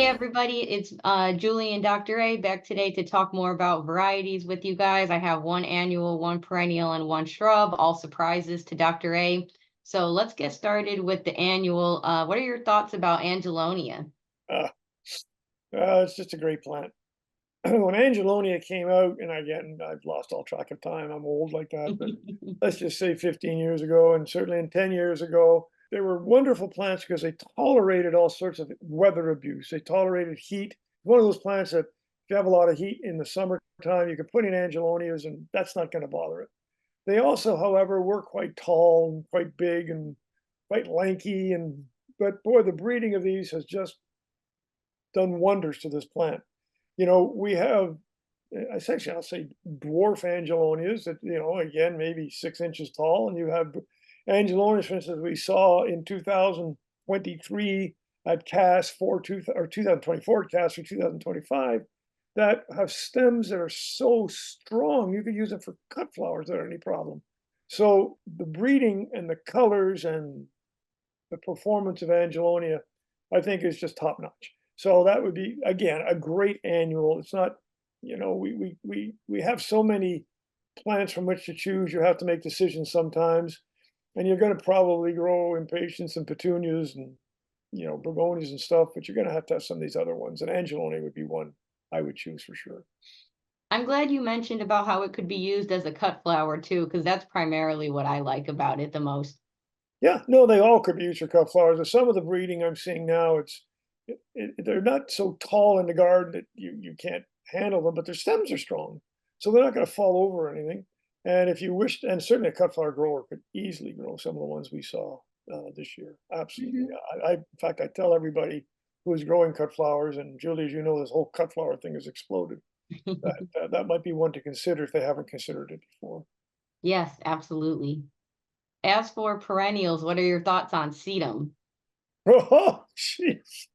Hey everybody, it's Julie and Dr. A back today to talk more about varieties with you guys. I have one annual, one perennial, and one shrub, all surprises to Dr. A. So let's get started with the annual. What are your thoughts about Angelonia? Uh, it's just a great plant. When Angelonia came out, and again, I've lost all track of time. I'm old like that, but let's just say 15 years ago, and certainly in 10 years ago, they were wonderful plants because they tolerated all sorts of weather abuse. They tolerated heat. One of those plants that if you have a lot of heat in the summertime, you can put in Angelonias, and that's not going to bother it. They also, however, were quite tall and quite big and quite lanky, and but boy, the breeding of these has just done wonders to this plant. We have essentially, I'll say, dwarf angelonias that, again, maybe 6 inches tall. And you have angelonias, for instance, we saw in 2023 at CAS for 2024 CAS for 2025 that have stems that are so strong, you could use them for cut flowers without any problem. So the breeding and the colors and the performance of Angelonia, I think, is just top notch. So that would be, again, a great annual. It's not, we have so many plants from which to choose. You have to make decisions sometimes, and you're going to probably grow impatiens and petunias and begonias and stuff, but you're going to have some of these other ones. And Angelonia would be one I would choose for sure. I'm glad you mentioned about how it could be used as a cut flower too, because that's primarily what I like about it the most. Yeah, no, they all could be used for cut flowers. And some of the breeding I'm seeing now, they're not so tall in the garden that you can't handle them, but their stems are strong, so they're not going to fall over or anything. And if you wish, and certainly a cut flower grower could easily grow some of the ones we saw this year. Absolutely. Mhm. In fact, I tell everybody who is growing cut flowers, and Julie, as you know, this whole cut flower thing has exploded. That might be one to consider if they haven't considered it before. Yes, absolutely. As for perennials, what are your thoughts on sedum? Oh, jeez.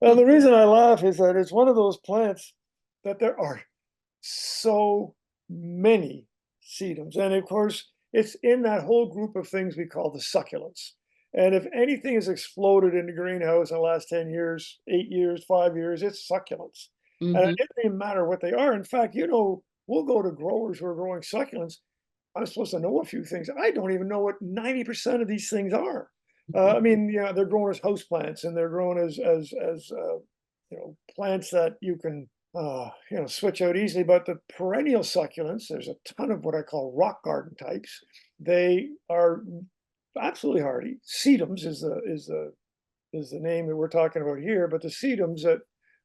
Well, the reason I laugh is that it's one of those plants that there are so many sedums. And of course, it's in that whole group of things we call the succulents. And if anything has exploded in the greenhouse in the last 10 years, 8 years, 5 years, it's succulents. And it Hmm. doesn't even matter what they are. In fact, we'll go to growers who are growing succulents. I'm supposed to know a few things. I don't even know what 90% of these things are. I mean, yeah, they're grown as houseplants and they're grown as plants that you can switch out easily. But the perennial succulents, there's a ton of what I call rock garden types. They are absolutely hardy. Sedums is the name that we're talking about here. But the sedums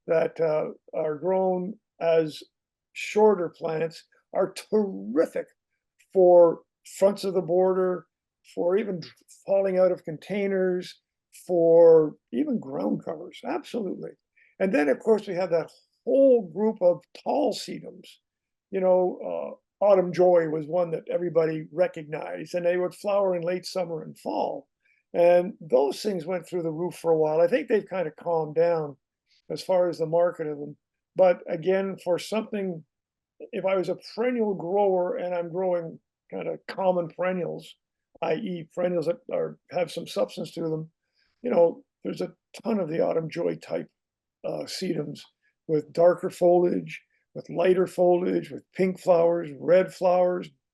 that are grown as shorter plants are terrific for fronts of the border, for even falling out of containers, for even ground covers. Absolutely. And then, of course, we have that whole group of tall sedums. Autumn Joy was one that everybody recognized, and they would flower in late summer and fall. And those things went through the roof for a while. I think they've kind of calmed down as far as the market of them. But again, for something, if I was a perennial grower and I'm growing kind of common perennials, i.e., perennials that have some substance to them, there's a ton of the autumn joy type sedums with darker foliage, with lighter foliage, with pink flowers,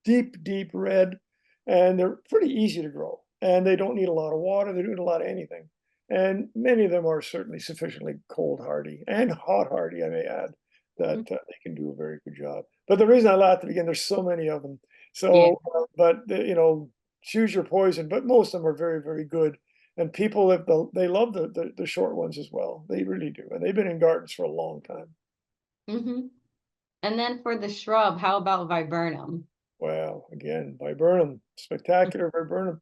deep, deep red, and they're pretty easy to grow. And they don't need a lot of water, they don't need a lot of anything. And many of them are certainly sufficiently cold hardy and hot hardy, I may add, that they can do a very good job. But the reason I laughed again, there's so many of them. Yeah. So, choose your poison. But most of them are very, very good. And people, they love the short ones as well. They really do, and they've been in gardens for a long time. Hmm. And then for the shrub, how about viburnum? Well, again, viburnum, spectacular viburnum.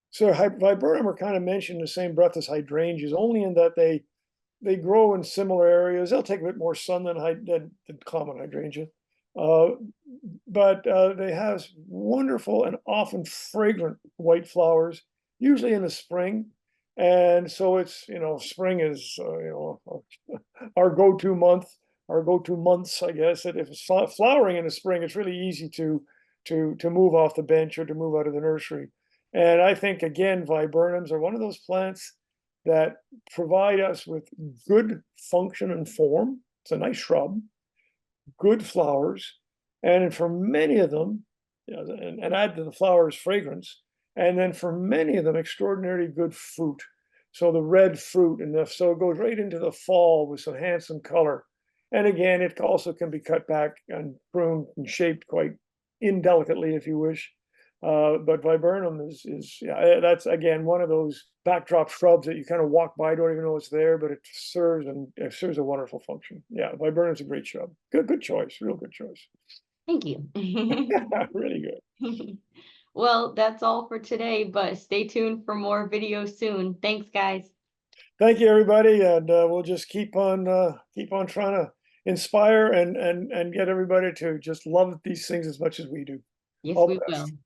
So viburnum are kind of mentioned in the same breath as hydrangeas, only in that they grow in similar areas. They'll take a bit more sun than common hydrangea, uh, but they have wonderful and often fragrant white flowers, usually in the spring. And so it's spring is our go-to month, our go-to months, I guess. That if it's flowering in the spring, it's really easy to move off the bench or to move out of the nursery. And I think again, viburnums are one of those plants. that provide us with good function and form. It's a nice shrub, good flowers, and for many of them, and add to the flowers fragrance, and then for many of them, extraordinarily good fruit. So the red fruit, so it goes right into the fall with some handsome color. And again, it also can be cut back and pruned and shaped quite indelicately if you wish. But viburnum is that's again one of those backdrop shrubs that you kind of walk by, don't even know it's there, but it serves a wonderful function. Yeah, viburnum's a great shrub. Good choice, real good choice. Thank you. Really good. Well, that's all for today, but stay tuned for more videos soon. Thanks, guys. Thank you, everybody, and we'll just keep on trying to inspire and get everybody to just love these things as much as we do. Yes, All we the best. will.